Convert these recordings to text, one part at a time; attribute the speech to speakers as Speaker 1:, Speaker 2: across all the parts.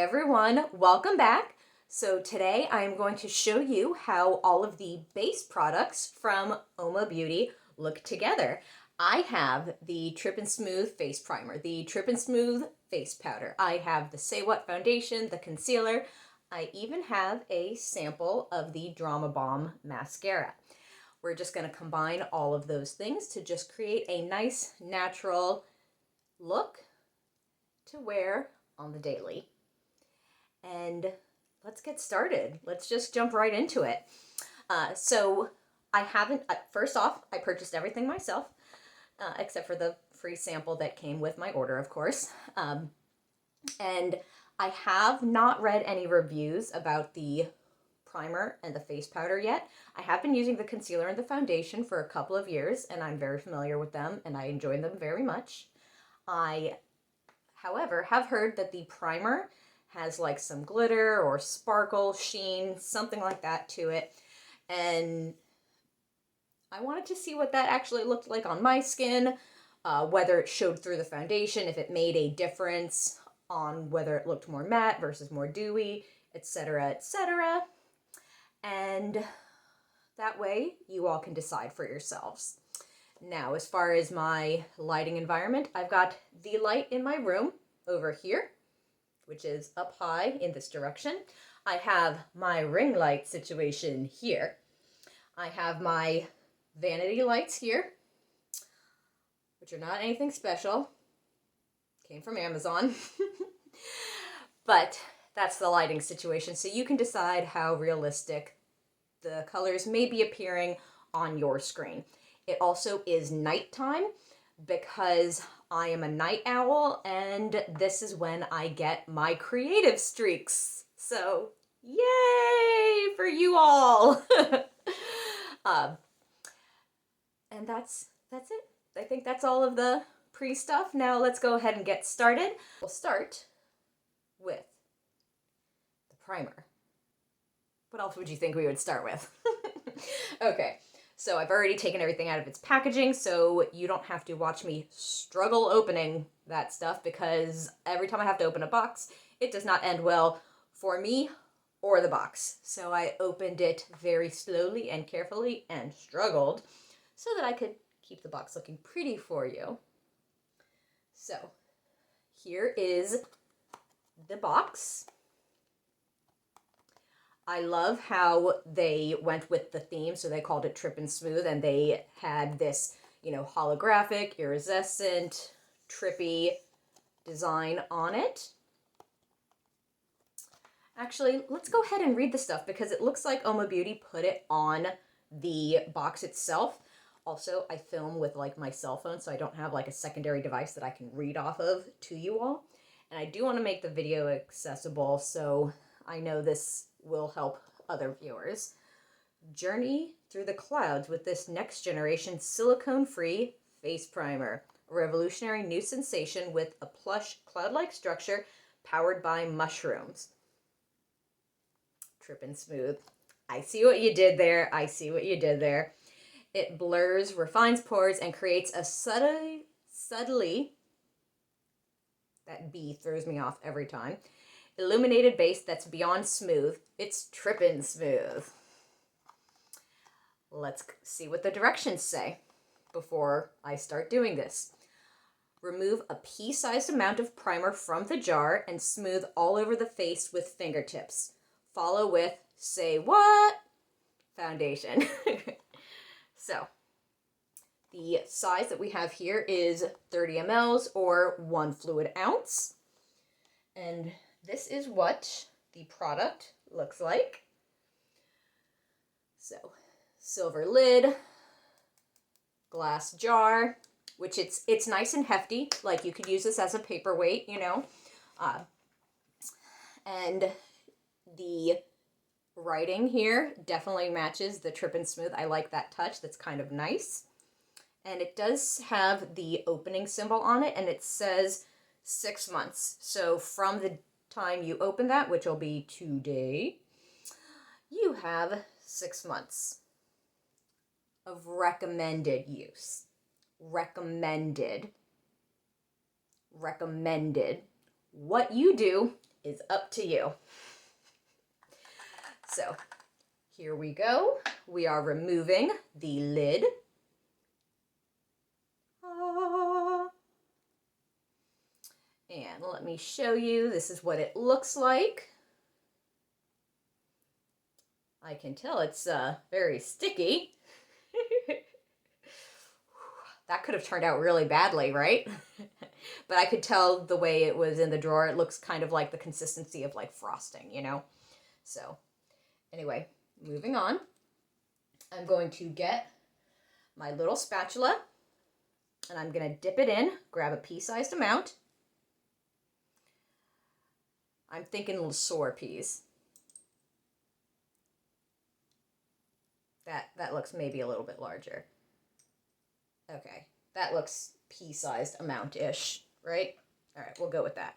Speaker 1: everyone, welcome back. So today I am going to show you how all of the base products from UOMA Beauty look together. I have the Trippin Smooth Face Primer, the Trippin Smooth Face Powder. I have the Say What Foundation, the concealer. I even have a sample of the Drama Bomb Mascara. We're just going to combine all of those things to just create a nice, natural look to wear on the daily. And let's get started. Let's just jump right into it. First off, I purchased everything myself, except for the free sample that came with my order, of course. And I have not read any reviews about the primer and the face powder yet. I have been using the concealer and the foundation for a couple of years, and I'm very familiar with them, and I enjoy them very much. I, however, have heard that the primer has like some glitter or sparkle, sheen, something like that to it. And I wanted to see what that actually looked like on my skin, whether it showed through the foundation, if it made a difference on whether it looked more matte versus more dewy, etc., etc. And that way you all can decide for yourselves. Now, as far as my lighting environment, I've got the light in my room over here, which is up high in this direction. I have my ring light situation here. I have my vanity lights here, which are not anything special. Came from Amazon. But that's the lighting situation, so you can decide how realistic the colors may be appearing on your screen. It also is nighttime because I am a night owl, and this is when I get my creative streaks. So, yay for you all! And that's it. I think that's all of the pre-stuff. Now let's go ahead and get started. We'll start with the primer. What else would you think we would start with? Okay. So I've already taken everything out of its packaging, so you don't have to watch me struggle opening that stuff, because every time I have to open a box, it does not end well for me or the box. So I opened it very slowly and carefully and struggled so that I could keep the box looking pretty for you. So here is the box. I love how they went with the theme, so they called it Trippin Smooth, and they had this, holographic, iridescent, trippy design on it. Actually, let's go ahead and read the stuff, because it looks like UOMA Beauty put it on the box itself. Also, I film with my cell phone, so I don't have a secondary device that I can read off of to you all. And I do want to make the video accessible, so I know this will help other viewers. Journey through the clouds with this next generation silicone-free face primer. A revolutionary new sensation with a plush cloud-like structure powered by mushrooms. Trippin Smooth. I see what you did there. I see what you did there. It blurs, refines pores, and creates a subtly, that B throws me off every time, illuminated base that's beyond smooth. It's Trippin Smooth. Let's see what the directions say before I start doing this. Remove a pea-sized amount of primer from the jar and smooth all over the face with fingertips. Follow with Say What Foundation. So, the size that we have here is 30 mLs or 1 fluid ounce. And this is what the product looks like. So, silver lid, glass jar, which it's nice and hefty. You could use this as a paperweight, and the writing here definitely matches the Trippin Smooth. I like that touch. That's kind of nice. And it does have the opening symbol on it, and it says 6 months. So from the time you open that, which will be today, you have 6 months of recommended use. Recommended. What you do is up to you. So here we go. We are removing the lid. And let me show you, this is what it looks like. I can tell it's very sticky. That could have turned out really badly, right? But I could tell the way it was in the drawer, it looks kind of like the consistency of like frosting, you know? So anyway, moving on. I'm going to get my little spatula and I'm going to dip it in, grab a pea-sized amount. I'm thinking little sour peas. That looks maybe a little bit larger. Okay, that looks pea-sized amount-ish, right? All right, we'll go with that.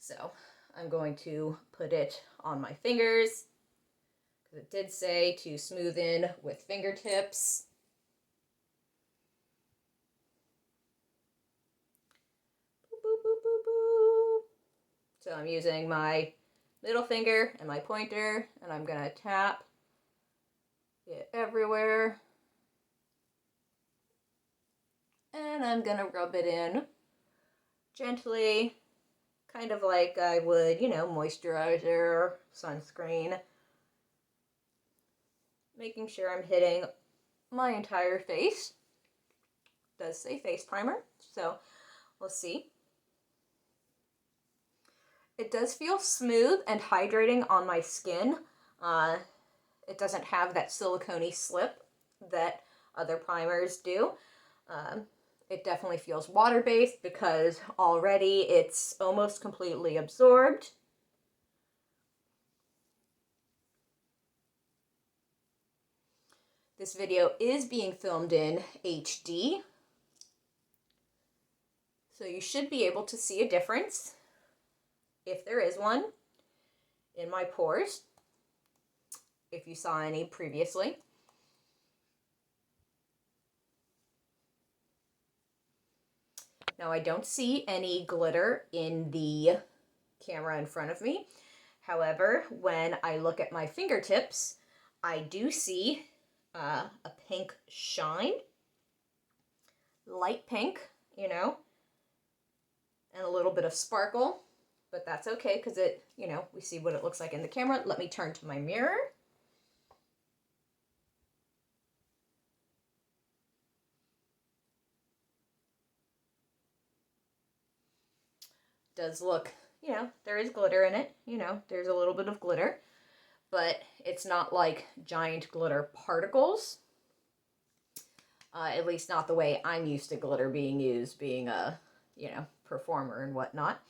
Speaker 1: So I'm going to put it on my fingers, because it did say to smooth in with fingertips. Boop, boop, boop, boop, boop. So I'm using my middle finger and my pointer, and I'm gonna tap it everywhere. And I'm gonna rub it in gently, kind of like I would, you know, moisturizer, sunscreen. Making sure I'm hitting my entire face. It does say face primer, so we'll see. It does feel smooth and hydrating on my skin. It doesn't have that silicone-y slip that other primers do. It definitely feels water-based because already it's almost completely absorbed. This video is being filmed in HD, so you should be able to see a difference, if there is one, in my pores, if you saw any previously. Now I don't see any glitter in the camera in front of me. However, when I look at my fingertips, I do see a pink shine, light pink, you know, and a little bit of sparkle, but that's okay because it, you know, we see what it looks like in the camera. Let me turn to my mirror. Does look, you know, there is glitter in it, you know, there's a little bit of glitter, but it's not like giant glitter particles. At least not the way I'm used to glitter being used, being a, you know, performer and whatnot.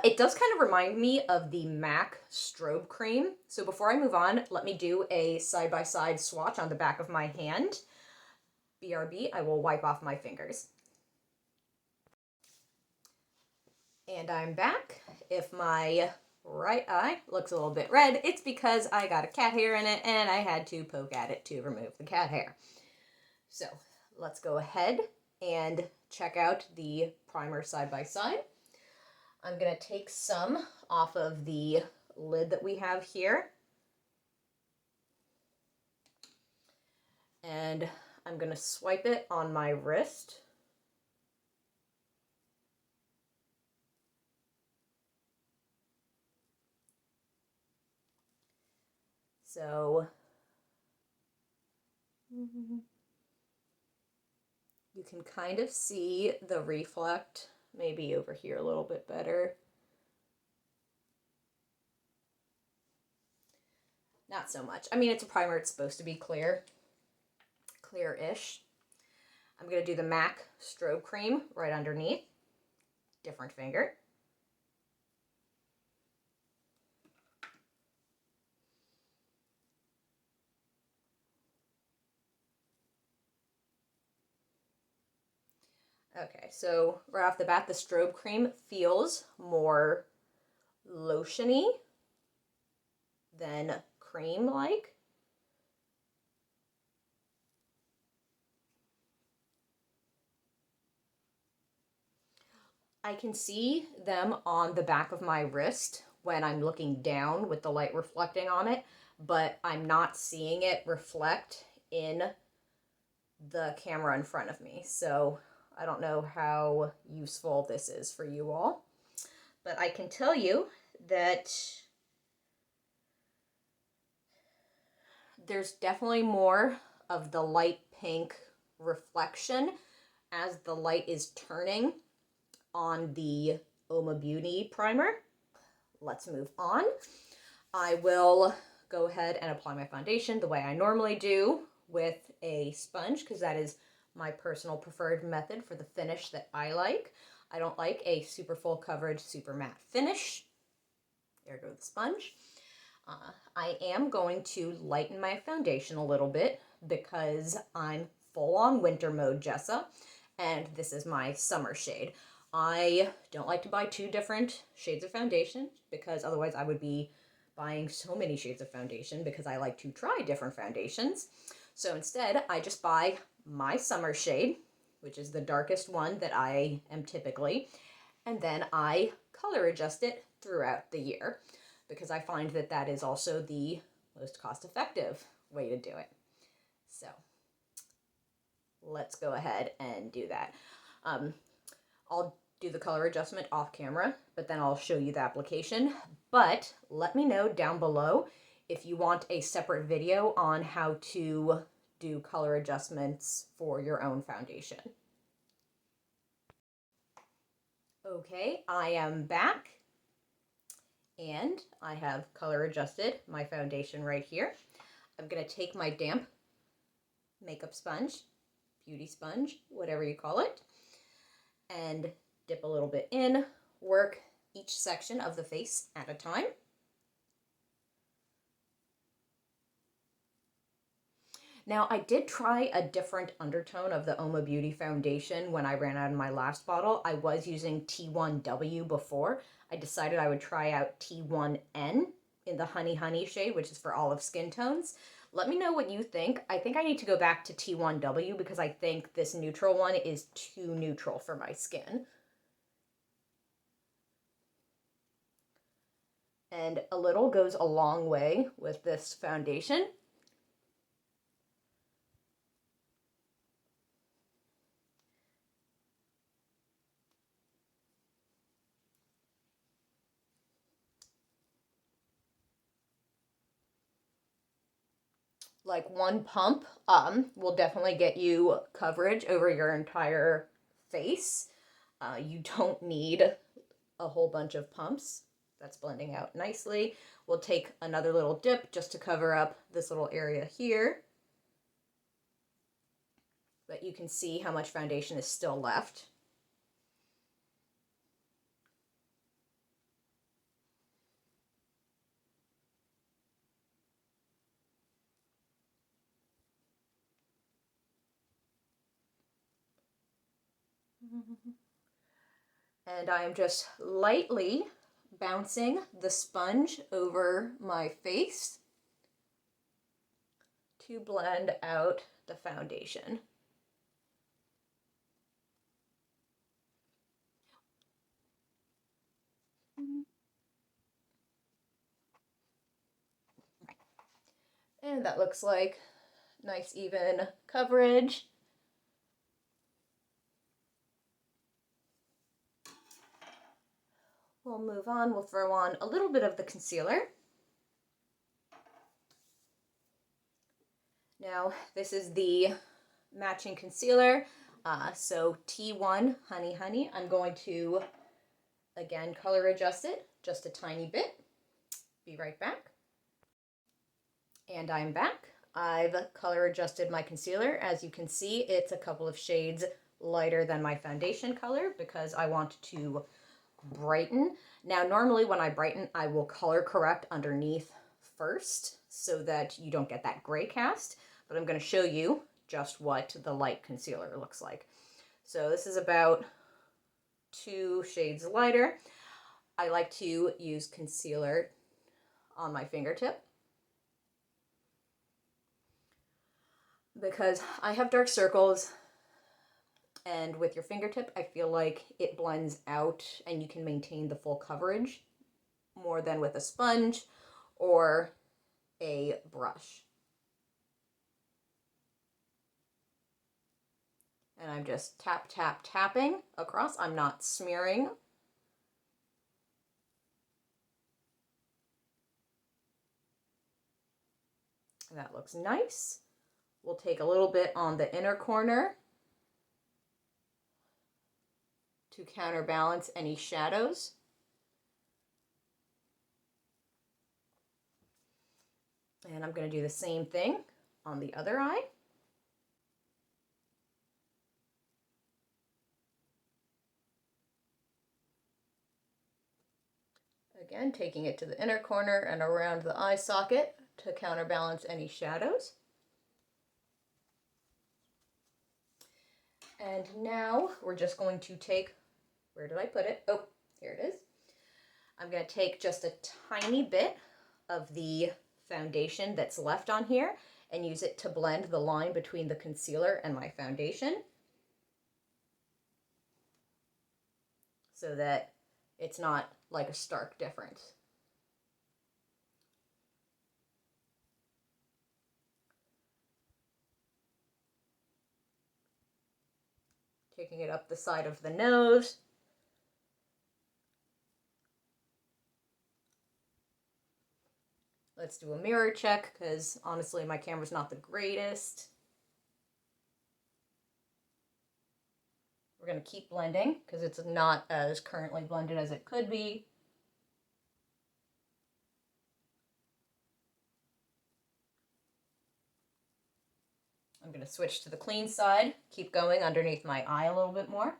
Speaker 1: It does kind of remind me of the MAC strobe cream. So before I move on, let me do a side-by-side swatch on the back of my hand. BRB, I will wipe off my fingers. And I'm back. If my right eye looks a little bit red, it's because I got a cat hair in it and I had to poke at it to remove the cat hair. So let's go ahead and check out the primer side by side. I'm going to take some off of the lid that we have here. And I'm going to swipe it on my wrist. So you can kind of see the reflect, maybe over here a little bit better. Not so much. I mean, it's a primer, it's supposed to be clear, clear-ish. I'm going to do the MAC strobe cream right underneath. Different finger. Okay, so right off the bat, the strobe cream feels more lotiony than cream-like. I can see them on the back of my wrist when I'm looking down with the light reflecting on it, but I'm not seeing it reflect in the camera in front of me. So I don't know how useful this is for you all, but I can tell you that there's definitely more of the light pink reflection as the light is turning on the UOMA Beauty primer. Let's move on. I will go ahead and apply my foundation the way I normally do with a sponge, because that is my personal preferred method for the finish that I like. I don't like a super full coverage, super matte finish. There goes the sponge. I am going to lighten my foundation a little bit because I'm full on winter mode Jessa, and this is my summer shade. I don't like to buy two different shades of foundation because otherwise I would be buying so many shades of foundation because I like to try different foundations. So instead, I just buy my summer shade, which is the darkest one that I am typically, and then I color adjust it throughout the year because I find that that is also the most cost-effective way to do it. So let's go ahead and do that. I'll do the color adjustment off camera, but then I'll show you the application. But let me know down below if you want a separate video on how to do color adjustments for your own foundation. Okay, I am back and I have color adjusted my foundation right here. I'm gonna take my damp makeup sponge, beauty sponge, whatever you call it, and dip a little bit in, work each section of the face at a time. Now, I did try a different undertone of the UOMA Beauty foundation when I ran out of my last bottle. I was using T1W before. I decided I would try out T1N in the Honey Honey shade, which is for olive skin tones. Let me know what you think. I think I need to go back to T1W because I think this neutral one is too neutral for my skin. And a little goes a long way with this foundation. Like one pump will definitely get you coverage over your entire face. You don't need a whole bunch of pumps. That's blending out nicely. We'll take another little dip just to cover up this little area here. But you can see how much foundation is still left. And I'm just lightly bouncing the sponge over my face to blend out the foundation. And that looks like nice even coverage. We'll move on, we'll throw on a little bit of the concealer. Now, this is the matching concealer. So T1 Honey Honey, I'm going to, again, color adjust it just a tiny bit. Be right back. And I'm back. I've color adjusted my concealer. As you can see, it's a couple of shades lighter than my foundation color because I want to brighten. Now, normally when I brighten, I will color correct underneath first so that you don't get that gray cast, but I'm going to show you just what the light concealer looks like. So this is about 2 shades lighter. I like to use concealer on my fingertip because I have dark circles, and with your fingertip, I feel like it blends out and you can maintain the full coverage more than with a sponge or a brush. And I'm just tapping across. I'm not smearing. And that looks nice. We'll take a little bit on the inner corner to counterbalance any shadows. And I'm going to do the same thing on the other eye. Again, taking it to the inner corner and around the eye socket to counterbalance any shadows. And now we're just going to take, where did I put it? Oh, here it is. I'm going to take just a tiny bit of the foundation that's left on here and use it to blend the line between the concealer and my foundation so that it's not like a stark difference. Taking it up the side of the nose. Let's do a mirror check because honestly my camera's not the greatest. We're going to keep blending because it's not as currently blended as it could be. I'm going to switch to the clean side, keep going underneath my eye a little bit more.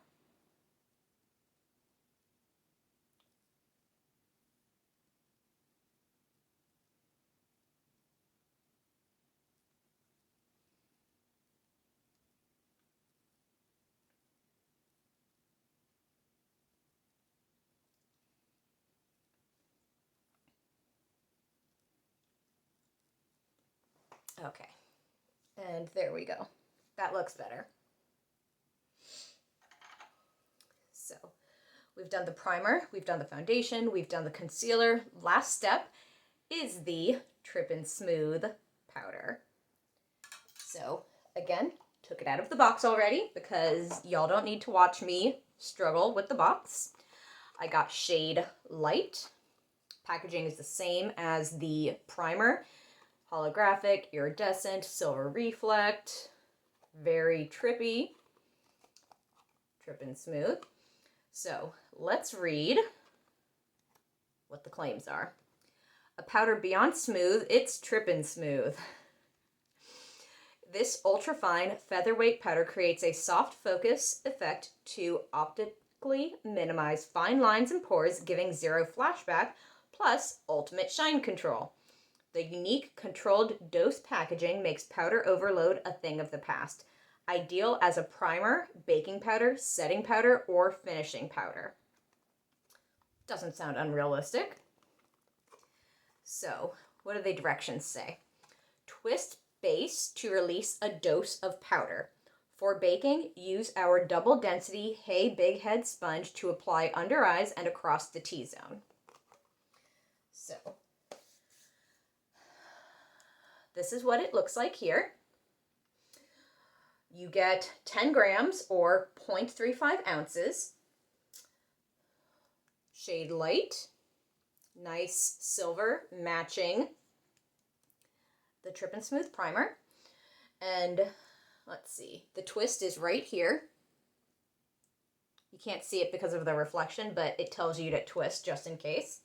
Speaker 1: Okay, and there we go. That looks better. So we've done the primer, we've done the foundation, we've done the concealer. Last step is the Trippin Smooth powder. So again, took it out of the box already because y'all don't need to watch me struggle with the box. I got shade Light. Packaging is the same as the primer. Holographic, iridescent, silver reflect, very trippy. Trippin Smooth. So let's read what the claims are. A powder beyond smooth, it's Trippin Smooth. This ultra-fine featherweight powder creates a soft focus effect to optically minimize fine lines and pores, giving zero flashback, plus ultimate shine control. The unique controlled dose packaging makes powder overload a thing of the past. Ideal as a primer, baking powder, setting powder, or finishing powder. Doesn't sound unrealistic. So, what do the directions say? Twist base to release a dose of powder. For baking, use our double density Hey Big Head sponge to apply under eyes and across the T-zone. So, this is what it looks like here. You get 10 grams or 0.35 ounces. Shade Light. Nice silver matching the Trippin Smooth primer. And let's see, the twist is right here. You can't see it because of the reflection, but it tells you to twist just in case.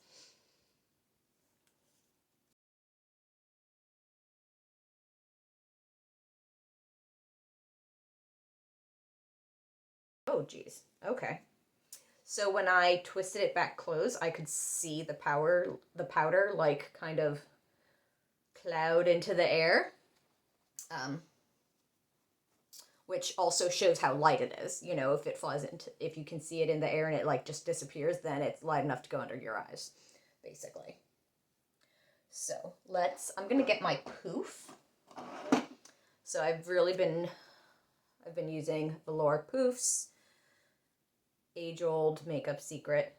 Speaker 1: Oh, geez. Okay. So when I twisted it back close, I could see the powder like kind of cloud into the air, which also shows how light it is. You know, if it flies into, if you can see it in the air and it like just disappears, then it's light enough to go under your eyes, basically. So I'm gonna get my poof. So I've been using velour poofs. Age-old makeup secret.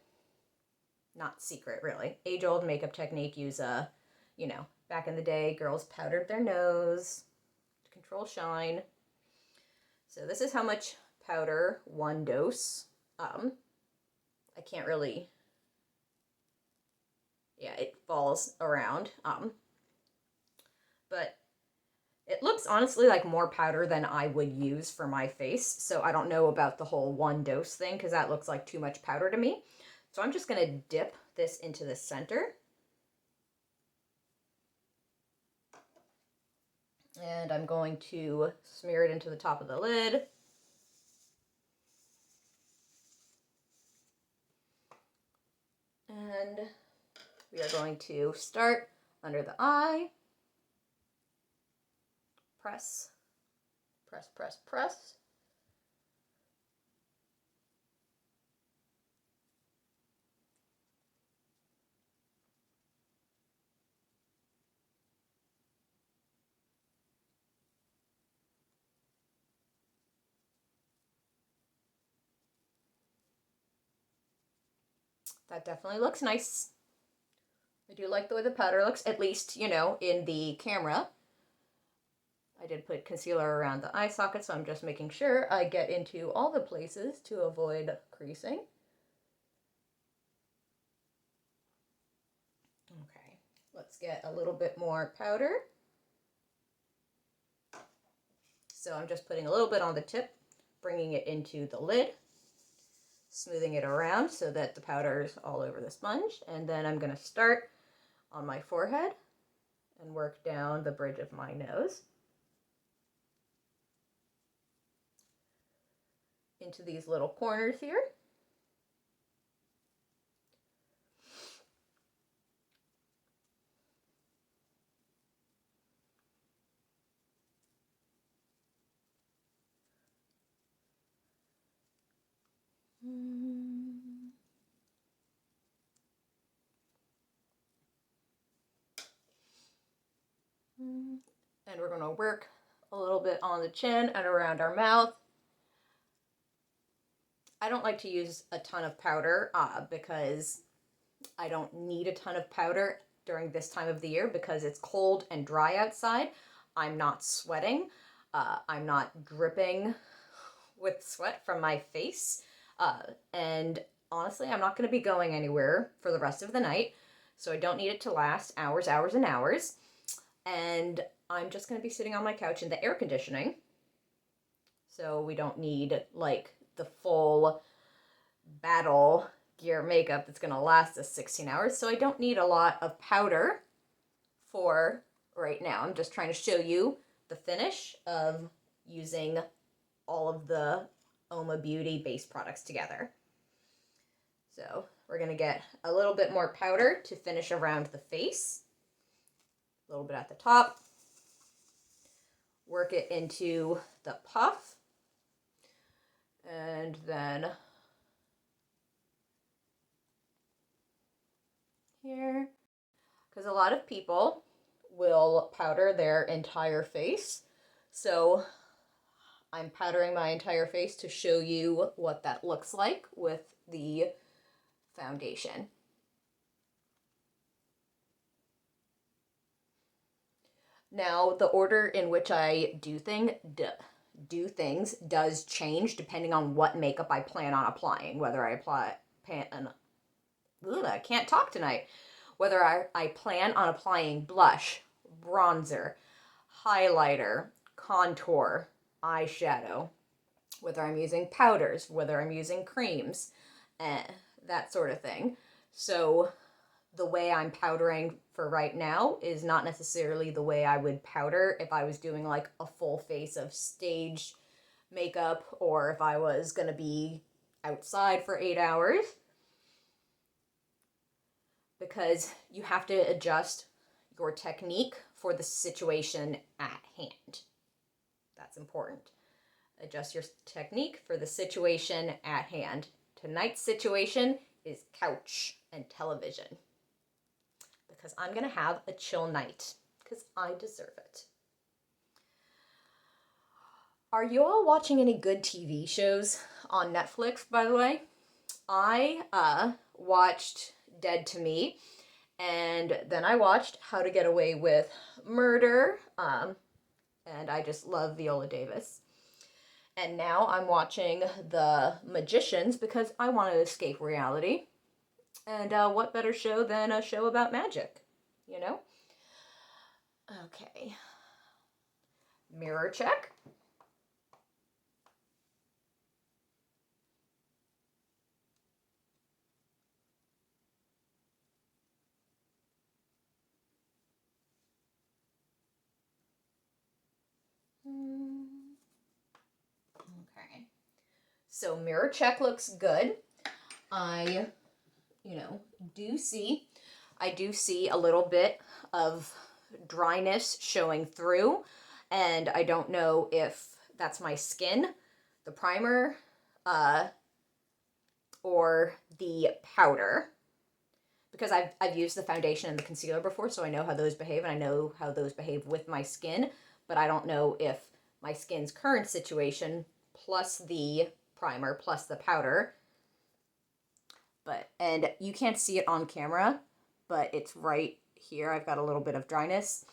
Speaker 1: not secret really, age-old makeup technique. Use a, you know, back in the day, girls powdered their nose to control shine. So this is how much powder, one dose. I can't really, yeah, it falls around. But it looks honestly like more powder than I would use for my face. So I don't know about the whole one dose thing because that looks like too much powder to me. So I'm just going to dip this into the center. And I'm going to smear it into the top of the lid. And we are going to start under the eye. Press, press, press, press. That definitely looks nice. I do like the way the powder looks, at least, you know, in the camera. I did put concealer around the eye socket, so I'm just making sure I get into all the places to avoid creasing. Okay, let's get a little bit more powder. So I'm just putting a little bit on the tip, bringing it into the lid, smoothing it around so that the powder is all over the sponge. And then I'm going to start on my forehead and work down the bridge of my nose into these little corners here. And we're going to work a little bit on the chin and around our mouth. I don't like to use a ton of powder because I don't need a ton of powder during this time of the year because it's cold and dry outside. I'm not sweating. I'm not dripping with sweat from my face. And honestly, I'm not going to be going anywhere for the rest of the night. So I don't need it to last hours, hours, and hours. And I'm just going to be sitting on my couch in the air conditioning. So we don't need like the full battle gear makeup that's going to last us 16 hours. So I don't need a lot of powder for right now. I'm just trying to show you the finish of using all of the UOMA Beauty base products together. So we're going to get a little bit more powder to finish around the face. A little bit at the top. Work it into the puff. And then here. Because a lot of people will powder their entire face. So I'm powdering my entire face to show you what that looks like with the foundation. Now, the order in which I do things does change depending on what makeup I plan on applying. Whether I I can't talk tonight. Whether I plan on applying blush, bronzer, highlighter, contour, eyeshadow, whether I'm using powders, whether I'm using creams, that sort of thing. So the way I'm powdering for right now is not necessarily the way I would powder if I was doing like a full face of staged makeup or if I was going to be outside for 8 hours. Because you have to adjust your technique for the situation at hand. That's important. Adjust your technique for the situation at hand. Tonight's situation is couch and television. Because I'm going to have a chill night. Because I deserve it. Are you all watching any good TV shows on Netflix, by the way? I watched dead to me. And then I watched How to Get Away with Murder, and I just love Viola Davis. And now I'm watching The Magicians because I want to escape reality. And what better show than a show about magic, you know? Okay. Mirror check. Okay. So mirror check looks good. I do see a little bit of dryness showing through, and I don't know if that's my skin, the primer, or the powder, because I've used the foundation and the concealer before, so I know how those behave, and I know how those behave with my skin, but I don't know if my skin's current situation plus the primer plus the powder. And you can't see it on camera, but it's right here. I've got a little bit of dryness,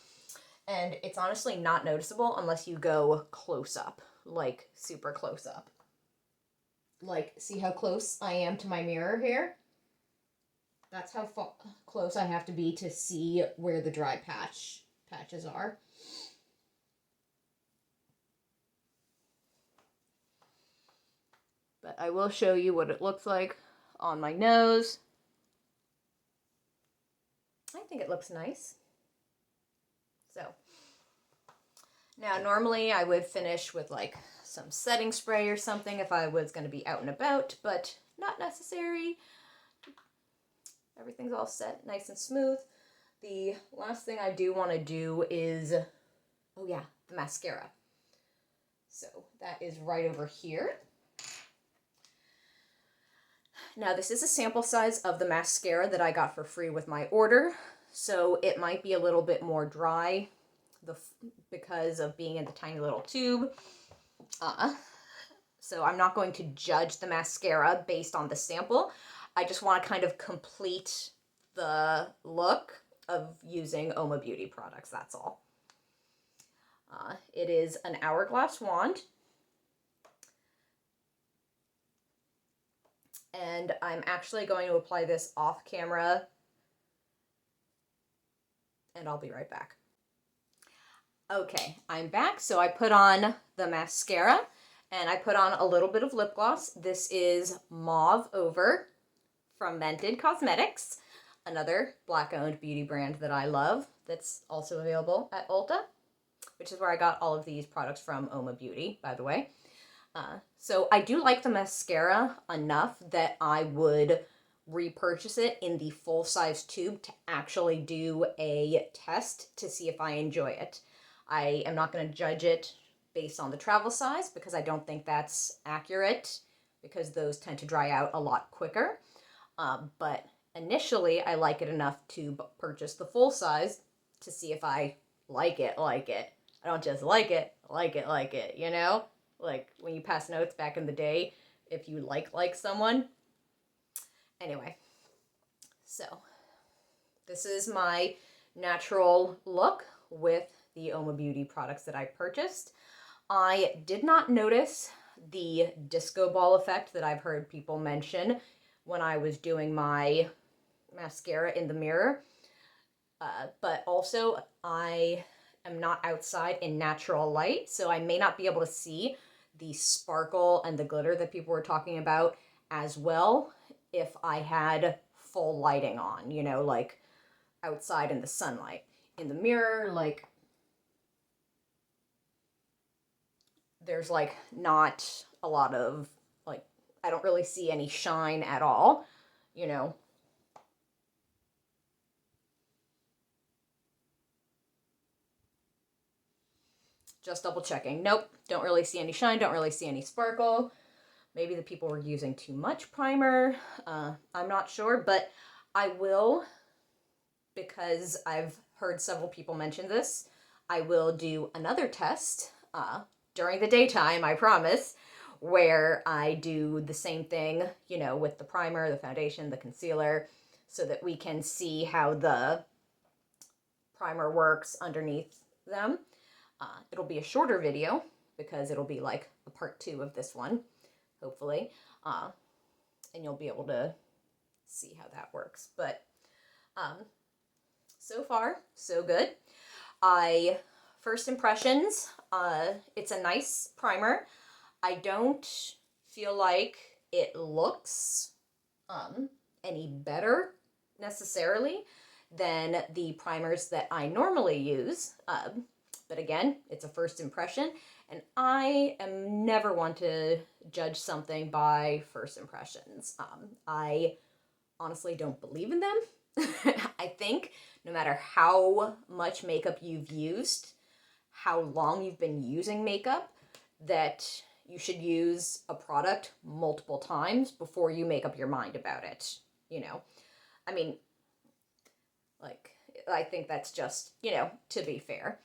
Speaker 1: and it's honestly not noticeable unless you go close up, like super close up. Like, see how close I am to my mirror here? That's how close I have to be to see where the dry patches are. But I will show you what it looks like on my nose. I think it looks nice. So now normally I would finish with like some setting spray or something if I was going to be out and about, but not necessary. Everything's all set, nice and smooth. The last thing I do want to do is, oh yeah, the mascara. So that is right over here. Now this is a sample size of the mascara that I got for free with my order, so it might be a little bit more dry because of being in the tiny little tube. So I'm not going to judge the mascara based on the sample. I just want to kind of complete the look of using UOMA Beauty products, that's all. It is an hourglass wand. And I'm actually going to apply this off camera, and I'll be right back. Okay, I'm back. So I put on the mascara, and I put on a little bit of lip gloss. This is Mauve Over from Mented Cosmetics, another Black-owned beauty brand that I love that's also available at Ulta, which is where I got all of these products from UOMA Beauty, by the way. So I do like the mascara enough that I would repurchase it in the full-size tube to actually do a test to see if I enjoy it. I am not going to judge it based on the travel size because I don't think that's accurate because those tend to dry out a lot quicker. But initially, I like it enough to purchase the full size to see if I like it. I don't just like it, you know? Like when you pass notes back in the day, if you like someone. Anyway, so this is my natural look with the UOMA Beauty products that I purchased. I did not notice the disco ball effect that I've heard people mention when I was doing my mascara in the mirror. But also, I am not outside in natural light, so I may not be able to see the sparkle and the glitter that people were talking about as well if I had full lighting on, you know, like outside in the sunlight. In the mirror, like, there's like not a lot of, like, I don't really see any shine at all, you know. Just double checking. Nope, don't really see any shine, don't really see any sparkle. Maybe the people were using too much primer. I'm not sure, but I will, because I've heard several people mention this, I will do another test during the daytime, I promise, where I do the same thing, you know, with the primer, the foundation, the concealer, so that we can see how the primer works underneath them. It'll be a shorter video because it'll be like a part 2 of this one, hopefully. And you'll be able to see how that works. But so far, so good. First impressions, it's a nice primer. I don't feel like it looks any better necessarily than the primers that I normally use. But again, it's a first impression, and I am never one to judge something by first impressions. I honestly don't believe in them. I think no matter how much makeup you've used, how long you've been using makeup, that you should use a product multiple times before you make up your mind about it, you know? I mean, like, I think that's just, you know, to be fair.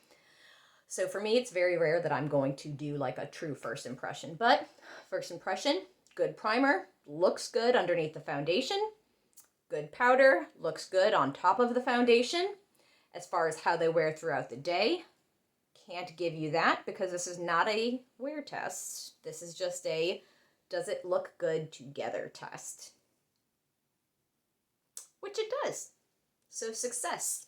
Speaker 1: So for me, it's very rare that I'm going to do like a true first impression, but first impression, good primer, looks good underneath the foundation, good powder, looks good on top of the foundation. As far as how they wear throughout the day, can't give you that because this is not a wear test. This is just a does it look good together test. Which it does. So success.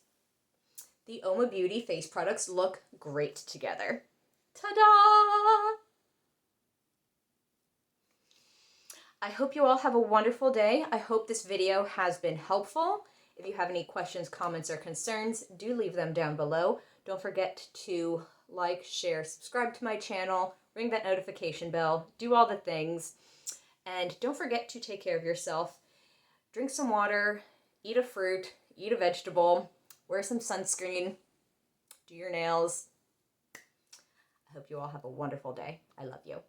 Speaker 1: The UOMA Beauty face products look great together. Ta-da! I hope you all have a wonderful day. I hope this video has been helpful. If you have any questions, comments, or concerns, do leave them down below. Don't forget to like, share, subscribe to my channel, ring that notification bell, do all the things. And don't forget to take care of yourself. Drink some water, eat a fruit, eat a vegetable, wear some sunscreen, do your nails. I hope you all have a wonderful day. I love you.